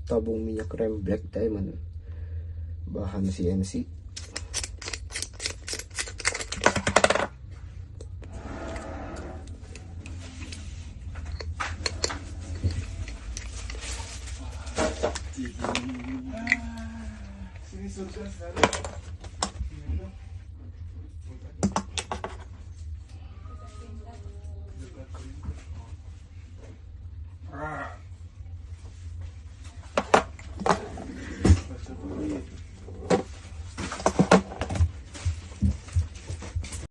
tabung minyak rem black diamond, bahan CNC. Sini surga sekarang.